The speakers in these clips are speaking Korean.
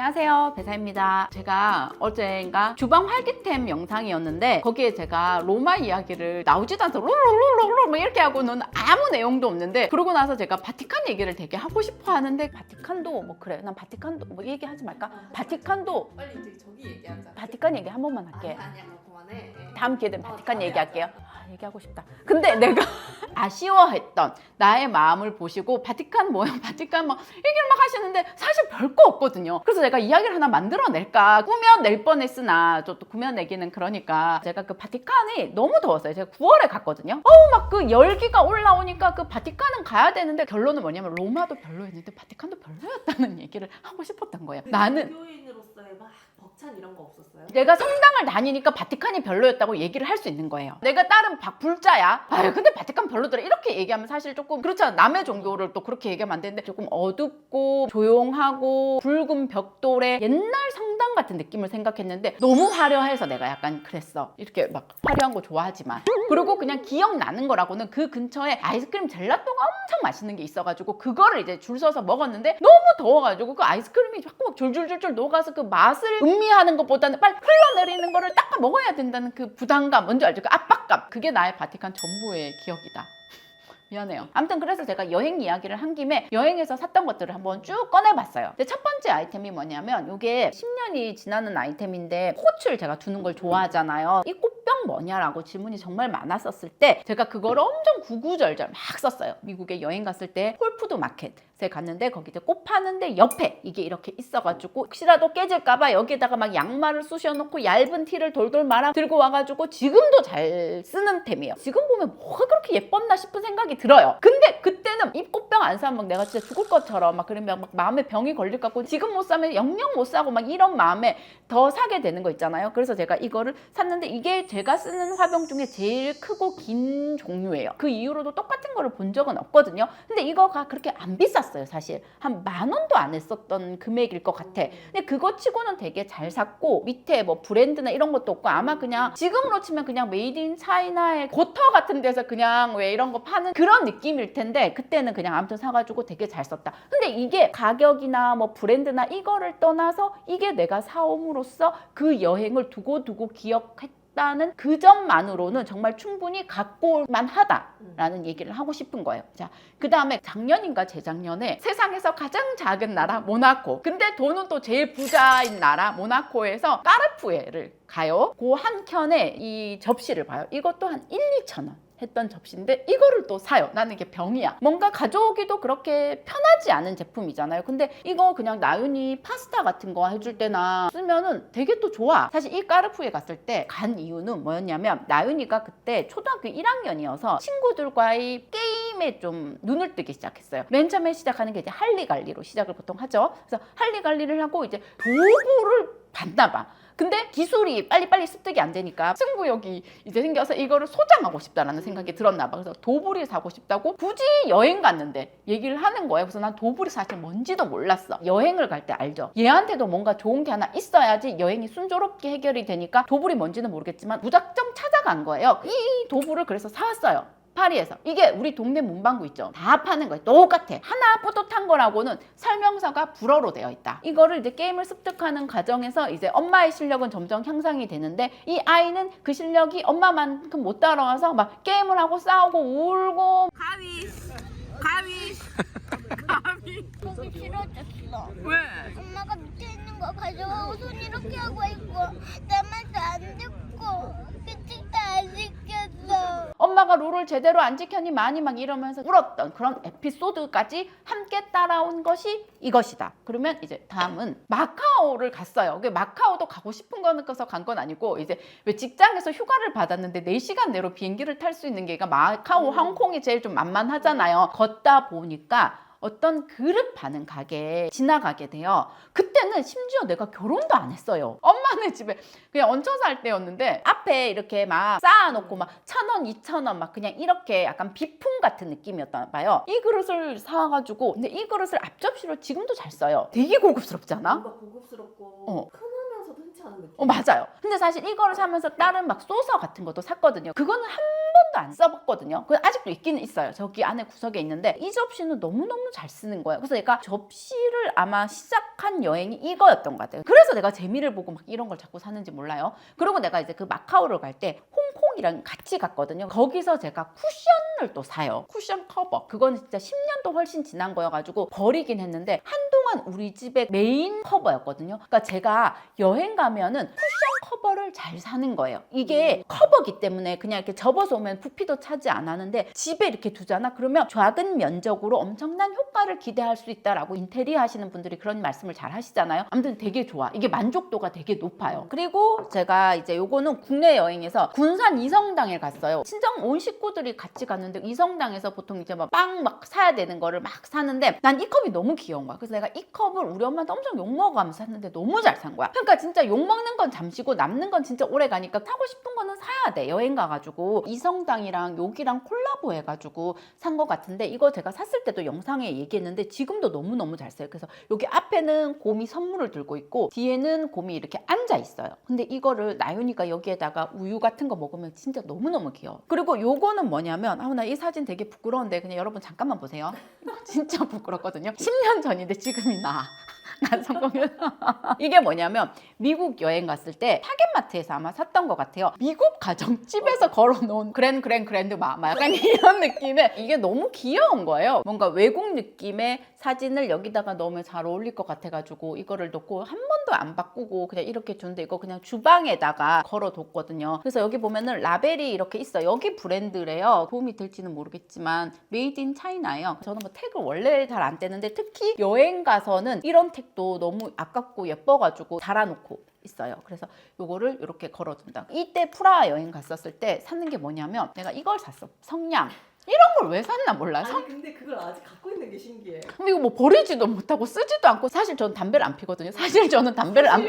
안녕하세요, 배사입니다. 제가 어제인가 주방 활기템 영상이었는데 거기에 제가 로마 이야기를 나오지도 않아서 롤롤롤롤 뭐 이렇게 하고는 아무 내용도 없는데, 그러고 나서 제가 바티칸 얘기를 되게 하고 싶어 하는데 바티칸도 뭐 그래 난 바티칸도 뭐 얘기하지 말까? 바티칸도 빨리 이제 저기 얘기하자. 바티칸 얘기 한 번만 할게. 아니야, 그만해. 다음 기회 되면 바티칸 다음에 얘기할게요. 하자. 얘기하고 싶다. 근데 내가 아쉬워했던 나의 마음을 보시고 바티칸 모양, 바티칸 뭐 얘기를 막 하시는데 사실 별거 없거든요. 그래서 내가 이야기를 하나 만들어낼까 꾸며낼 뻔했으나 또 꾸며내기는 그러니까, 제가 그 바티칸이 너무 더웠어요. 제가 9월에 갔거든요. 막 그 열기가 올라오니까 그 바티칸은 가야 되는데, 결론은 뭐냐면 로마도 별로였는데 바티칸도 별로였다는 얘기를 하고 싶었던 거예요. 나는 교인으로서의 막 벅찬 이런 거 없었어요? 내가 성당을 다니니까 바티칸이 별로였다고 얘기를 할 수 있는 거예요. 내가 다른 불자야. 아유 근데 바티칸 별로더라 이렇게 얘기하면 사실 조금 그렇잖아. 남의 종교를 또 그렇게 얘기하면 안 되는데, 조금 어둡고 조용하고 붉은 벽돌의 옛날 성당 같은 느낌을 생각했는데 너무 화려해서 내가 약간 그랬어. 이렇게 막 화려한 거 좋아하지만. 그리고 그냥 기억나는 거라고는 그 근처에 아이스크림 젤라또가 엄청 맛있는 게 있어가지고 그거를 이제 줄 서서 먹었는데, 너무 더워가지고 그 아이스크림이 자꾸 막 줄줄줄줄 녹아서 그 맛을 음미하는 것보다는 빨리 흘러내리는 거를 닦아 먹어야 된다는 그 부담감, 뭔지 알죠? 그 압박감. 그게 나의 바티칸 전부의 기억이다. 미안해요. 아무튼 그래서 제가 여행 이야기를 한 김에 여행에서 샀던 것들을 한번 쭉 꺼내봤어요. 근데 첫 번째 아이템이 뭐냐면, 이게 10년이 지나는 아이템인데 꽃을 제가 두는 걸 좋아하잖아요. 이 꽃병 뭐냐라고 질문이 정말 많았었을 때 제가 그걸 엄청 구구절절 막 썼어요. 미국에 여행 갔을 때 홀푸드 마켓에 갔는데 거기 이제 꽃 파는데 옆에 이게 이렇게 있어가지고 혹시라도 깨질까봐 여기에다가 막 양말을 쑤셔놓고 얇은 티를 돌돌 말아 들고 와가지고 지금도 잘 쓰는 템이에요. 지금 보면 뭐가 그렇게 예뻤나 싶은 생각이 들어요. 근데 그때는 이 꽃병 안 사면 막 내가 진짜 죽을 것처럼 막 그러면 막 마음에 병이 걸릴 것 같고, 지금 못 사면 영영 못 사고 막 이런 마음에 더 사게 되는 거 있잖아요. 그래서 제가 이거를 샀는데 이게 제가 쓰는 화병 중에 제일 크고 긴 종류예요. 그 이후로도 똑같은 거를 본 적은 없거든요. 근데 이거가 그렇게 안 비쌌어요. 사실 한 10,000원도 안 했었던 금액일 것 같아. 근데 그거 치고는 되게 잘 샀고, 밑에 뭐 브랜드나 이런 것도 없고, 아마 그냥 지금으로 치면 그냥 메이드 인 차이나의 고터 같은 데서 그냥 왜 이런 거 파는 그런 느낌일 텐데, 그때는 그냥 아무튼 사가지고 되게 잘 썼다. 근데 이게 가격이나 뭐 브랜드나 이거를 떠나서 이게 내가 사옴으로써 그 여행을 두고두고 기억했다는 그 점만으로는 정말 충분히 갖고 올만 하다라는 얘기를 하고 싶은 거예요. 자, 그 다음에 작년인가 재작년에 세상에서 가장 작은 나라 모나코, 근데 돈은 또 제일 부자인 나라 모나코에서 까르푸에를 가요. 그 한 켠에 이 접시를 봐요. 이것도 한 1-2천 원 했던 접시인데 이거를 또 사요. 나는 이게 병이야. 뭔가 가져오기도 그렇게 편하지 않은 제품이잖아요. 근데 이거 그냥 나윤이 파스타 같은 거 해줄 때나 쓰면은 되게 또 좋아. 사실 이 까르푸에 갔을 때 간 이유는 뭐였냐면, 나윤이가 그때 초등학교 1학년이어서 친구들과의 게임에 좀 눈을 뜨기 시작했어요. 맨 처음에 시작하는 게 이제 할리갈리로 시작을 보통 하죠. 그래서 할리갈리를 하고 이제 도구를 받나 봐. 근데 기술이 빨리빨리 습득이 안 되니까 승부욕이 이제 생겨서 이거를 소장하고 싶다라는 생각이 들었나 봐. 그래서 도불이 사고 싶다고 굳이 여행 갔는데 얘기를 하는 거예요. 그래서 난 도불이 사실 뭔지도 몰랐어. 여행을 갈 때 알죠. 얘한테도 뭔가 좋은 게 하나 있어야지 여행이 순조롭게 해결이 되니까 도불이 뭔지는 모르겠지만 무작정 찾아간 거예요. 이 도불을 그래서 사왔어요. 파리에서. 이게 우리 동네 문방구 있죠. 다 파는 거예요. 똑같아. 하나 뿌듯한 거라고는 설명서가 불어로 되어 있다. 이거를 이제 게임을 습득하는 과정에서 이제 엄마의 실력은 점점 향상이 되는데, 이 아이는 그 실력이 엄마만큼 못 따라와서 막 게임을 하고 싸우고 울고. 가위. 거기 싫어졌어. 왜? 엄마가 밑에 있는 거 가져가고 손 이렇게 하고 있고 내 말도 안 듣고 규칙도 안 지켰어. 엄마가 룰을 제대로 안 지켰니 많이 막 이러면서 울었던 그런 에피소드까지 함께 따라온 것이 이것이다. 그러면 이제 다음은 마카오를 갔어요. 마카오도 가고 싶은 거는 껴서 간 건 아니고, 이제 왜 직장에서 휴가를 받았는데 4시간 내로 비행기를 탈 수 있는 게가 마카오, 홍콩이 제일 좀 만만하잖아요. 걷다 보니까 어떤 그릇 파는 가게에 지나가게 돼요. 그때는 심지어 내가 결혼도 안 했어요. 엄마네 집에 그냥 얹혀 살 때였는데 앞에 이렇게 막 쌓아놓고 막 1,000원, 2,000원 막 그냥 이렇게 약간 비품 같은 느낌이었나 봐요. 이 그릇을 사가지고, 근데 이 그릇을 앞접시로 지금도 잘 써요. 되게 고급스럽지 않아? 뭔가 고급스럽고 흔하면서도 흔치 않은 느낌. 맞아요. 근데 사실 이거를 사면서 다른 막 소서 같은 것도 샀거든요. 그거는 한 번도 안 써봤거든요. 그 아직도 있기는 있어요. 저기 안에 구석에 있는데 이 접시는 너무너무 잘 쓰는 거예요. 그래서 내가 접시를 아마 시작한 여행이 이거였던 것 같아요. 그래서 내가 재미를 보고 막 이런 걸 자꾸 사는지 몰라요. 그리고 내가 이제 그 마카오를 갈 때 홍콩이랑 같이 갔거든요. 거기서 제가 쿠션을 또 사요. 쿠션 커버. 그거는 진짜 10년도 훨씬 지난 거여가지고 버리긴 했는데 한동안 우리 집의 메인 커버였거든요. 그러니까 제가 여행 가면은 쿠션 커버를 잘 사는 거예요. 이게 커버기 때문에 그냥 이렇게 접어서 오면 부피도 차지 안 하는데 집에 이렇게 두잖아. 그러면 작은 면적으로 엄청난 효과를 기대할 수 있다라고 인테리어 하시는 분들이 그런 말씀을 잘 하시잖아요. 아무튼 되게 좋아. 이게 만족도가 되게 높아요. 그리고 제가 이제 요거는 국내 여행에서 군산 이성당에 갔어요. 친정 온 식구들이 같이 갔는데 이성당에서 보통 이제 막 빵 막 사야 되는 거를 막 사는데 난 이 컵이 너무 귀여운 거야. 그래서 내가 이 컵을 우리 엄마한테 엄청 욕먹어가면서 샀는데 너무 잘 산 거야. 그러니까 진짜 욕먹는 건 잠시고 남는 건 진짜 오래 가니까 사고 싶은 거는 사야 돼. 여행 가가지고 이성당이랑 여기랑 콜라보 해가지고 산 거 같은데 이거 제가 샀을 때도 영상에 얘기했는데 지금도 너무너무 잘 써요. 그래서 여기 앞에는 곰이 선물을 들고 있고 뒤에는 곰이 이렇게 앉아 있어요. 근데 이거를 나윤이가 여기에다가 우유 같은 거 먹으면 진짜 너무너무 귀여워. 그리고 요거는 뭐냐면 나 이 사진 되게 부끄러운데 그냥 여러분 잠깐만 보세요. 진짜 부끄럽거든요. 10년 전인데 지금이 나. 난 성공했어. 이게 뭐냐면 미국 여행 갔을 때 타겟마트에서 아마 샀던 것 같아요. 미국 가정집에서 걸어놓은 그랜드 마마 약간 이런 느낌의 이게 너무 귀여운 거예요. 뭔가 외국 느낌의 사진을 여기다가 넣으면 잘 어울릴 것 같아가지고 이거를 넣고 한 번도 안 바꾸고 그냥 이렇게 줬는데 이거 그냥 주방에다가 걸어뒀거든요. 그래서 여기 보면은 라벨이 이렇게 있어요. 여기 브랜드래요. 도움이 될지는 모르겠지만 메이드 인 차이나예요. 저는 뭐 택을 원래 잘 안 떼는데 특히 여행 가서는 이런 택도 너무 아깝고 예뻐가지고 달아놓고 있어요. 그래서 요거를 이렇게 걸어둔다. 이때 프라하 여행 갔었을 때 사는 게 뭐냐면 내가 이걸 샀어. 성냥. 이런 걸 왜 샀나 몰라. 아니 근데 그걸 아직 갖고 있는 게 신기해. 근데 이거 뭐 버리지도 못하고 쓰지도 않고 사실 저는 담배를 안 피거든요. 사실 저는 담배를 안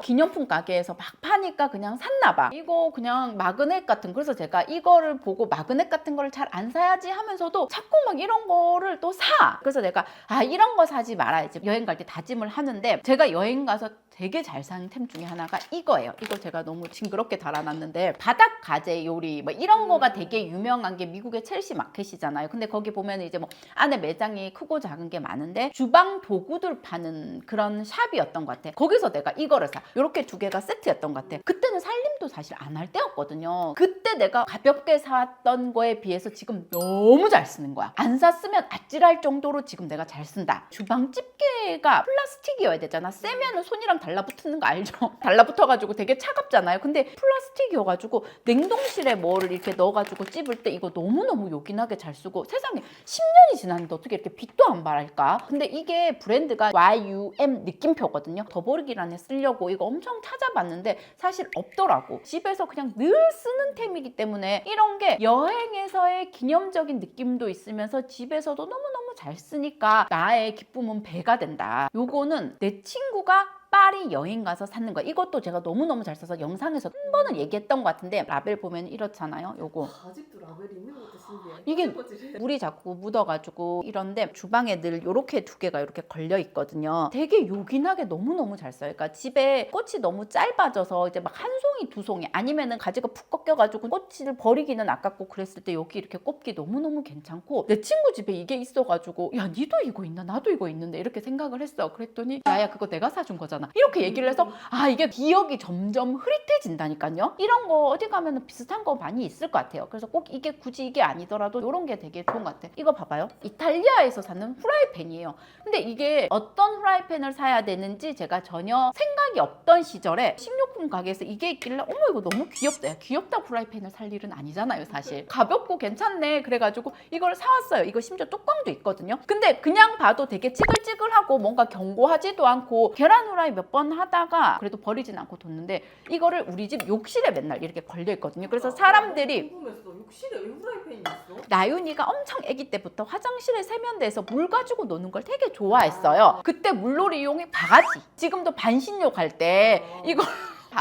기념품 가게에서 막 파니까 그냥 샀나 봐. 이거 그냥 마그넷 같은 그래서 제가 이거를 보고 마그넷 같은 거를 잘 안 사야지 하면서도 자꾸 막 이런 거를 또 사. 그래서 내가 이런 거 사지 말아야지. 여행 갈 때 다짐을 하는데 제가 여행 가서 되게 잘 사는 템 중에 하나가 이거예요. 이거 제가 너무 징그럽게 달아놨는데 바닥 가재 요리 뭐 이런 거가 되게 유명한 게 미국의 첼시 마켓이잖아요. 근데 거기 보면 이제 뭐 안에 매장이 크고 작은 게 많은데 주방 도구들 파는 그런 샵이었던 것 같아. 거기서 내가 이거를 사. 이렇게 두 개가 세트였던 것 같아. 그때는 살림도 사실 안 할 때였거든요. 그때 내가 가볍게 사왔던 거에 비해서 지금 너무 잘 쓰는 거야. 안 샀으면 아찔할 정도로 지금 내가 잘 쓴다. 주방 집게가 플라스틱이어야 되잖아. 세면은 손이랑 달라붙는 거 알죠? 달라붙어가지고 되게 차갑잖아요. 근데 플라스틱이어가지고 냉동실에 뭐를 이렇게 넣어가지고 찝을 때 이거 너무너무 요긴하게 잘 쓰고 세상에 10년이 지났는데 어떻게 이렇게 빛도 안 발할까? 근데 이게 브랜드가 YUM 느낌표거든요. 더보기란에 쓰려고 이거 엄청 찾아봤는데 사실 없더라고. 집에서 그냥 늘 쓰는 템이기 때문에 이런 게 여행에서의 기념적인 느낌도 있으면서 집에서도 너무너무 잘 쓰니까 나의 기쁨은 배가 된다. 요거는 내 친구가 파리 여행 가서 샀는 거야. 이것도 제가 너무너무 잘 써서 영상에서 한 번은 얘기했던 것 같은데 라벨 보면 이렇잖아요. 요거. 아직도 라벨이 있는 것도 신기해. 이게 꼬질꼬질해. 물이 자꾸 묻어가지고 이런데 주방에 늘 요렇게 두 개가 이렇게 걸려 있거든요. 되게 요긴하게 너무너무 잘 써요. 그러니까 집에 꽃이 너무 짧아져서 이제 막 한 송이 두 송이 아니면은 가지가 푹 꺾여가지고 꽃을 버리기는 아깝고 그랬을 때 여기 이렇게 꼽기 너무너무 괜찮고 내 친구 집에 이게 있어가지고 야 니도 이거 있나 나도 이거 있는데 이렇게 생각을 했어. 그랬더니 야야 그거 내가 사준 거잖아. 이렇게 얘기를 해서 이게 기억이 점점 흐릿해진다니까요. 이런 거 어디 가면 비슷한 거 많이 있을 것 같아요. 그래서 꼭 이게 굳이 이게 아니더라도 이런 게 되게 좋은 것 같아요. 이거 봐봐요. 이탈리아에서 사는 후라이팬이에요. 근데 이게 어떤 후라이팬을 사야 되는지 제가 전혀 생각이 없던 시절에 식료품 가게에서 이게 있길래 어머 이거 너무 귀엽다. 야, 귀엽다 후라이팬을 살 일은 아니잖아요 사실. 가볍고 괜찮네 그래가지고 이걸 사왔어요. 이거 심지어 뚜껑도 있거든요. 근데 그냥 봐도 되게 찌글찌글하고 뭔가 견고하지도 않고 계란 후라이 몇 번 하다가 그래도 버리진 않고 뒀는데 이거를 우리 집 욕실에 맨날 이렇게 걸려 있거든요. 그래서 사람들이 궁금했어. 욕실에 왜 후라이팬이 있어? 나윤이가 엄청 아기 때부터 화장실에 세면대에서 물 가지고 노는 걸 되게 좋아했어요. 그때 물놀이 이용이 바가지. 지금도 반신욕 할 때 이거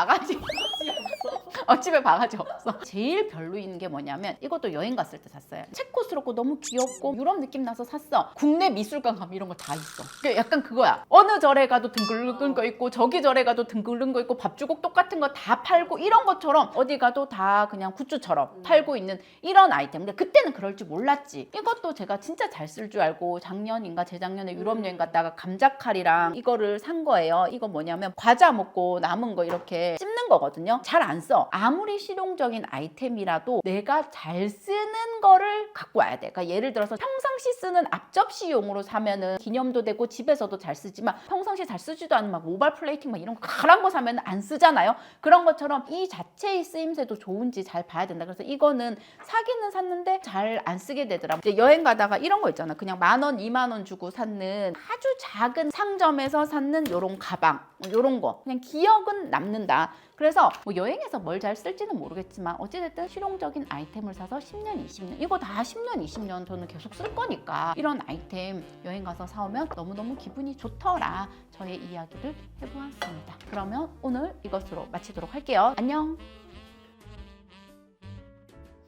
바가지 바지 없어. 집에 바가지 없어. 제일 별로인 게 뭐냐면 이것도 여행 갔을 때 샀어요. 체코스럽고 너무 귀엽고 유럽 느낌 나서 샀어. 국내 미술관 가면 이런 거 다 있어. 약간 그거야. 어느 절에 가도 등글른 거 있고 저기 절에 가도 등글른 거 있고 밥주걱 똑같은 거 다 팔고 이런 것처럼 어디 가도 다 그냥 굿즈처럼 팔고 있는 이런 아이템. 근데 그때는 그럴 줄 몰랐지. 이것도 제가 진짜 잘 쓸 줄 알고 작년인가 재작년에 유럽 여행 갔다가 감자칼이랑 이거를 산 거예요. 이거 뭐냐면 과자 먹고 남은 거 이렇게 찝는 거거든요. 잘 안 써. 아무리 실용적인 아이템이라도 내가 잘 쓰는 거를 갖고 와야 돼. 그러니까 예를 들어서 평상시 쓰는 앞접시용으로 사면은 기념도 되고 집에서도 잘 쓰지만 평상시 잘 쓰지도 않은 막 모발 플레이팅 막 이런 거 가란 거 사면 안 쓰잖아요. 그런 것처럼 이 자체의 쓰임새도 좋은지 잘 봐야 된다. 그래서 이거는 사기는 샀는데 잘 안 쓰게 되더라. 이제 여행 가다가 이런 거 있잖아. 그냥 10,000원, 20,000원 주고 샀는 아주 작은 상점에서 샀는 요런 가방, 요런 거 그냥 기억은 남는다. 그래서 뭐 여행에서 뭘 잘 쓸지는 모르겠지만 어찌됐든 실용적인 아이템을 사서 10년, 20년 이거 다 10년, 20년 저는 계속 쓸 거니까 이런 아이템 여행 가서 사오면 너무너무 기분이 좋더라. 저의 이야기를 해보았습니다. 그러면 오늘 이것으로 마치도록 할게요. 안녕.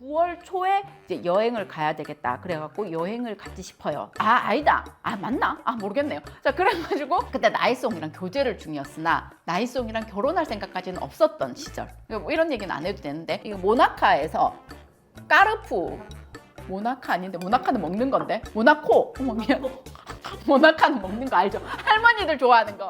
9월 초에 이제 여행을 가야 되겠다. 그래갖고 여행을 가지 싶어요. 아니다. 맞나? 모르겠네요. 자, 그래가지고 그때 나이송이랑 교제를 중이었으나 나이송이랑 결혼할 생각까지는 없었던 시절. 뭐 이런 얘기는 안 해도 되는데 이거 모나카에서 까르푸 모나카 아닌데 모나카는 먹는 건데 모나코 어머 미안 모나카는 먹는 거 알죠? 할머니들 좋아하는 거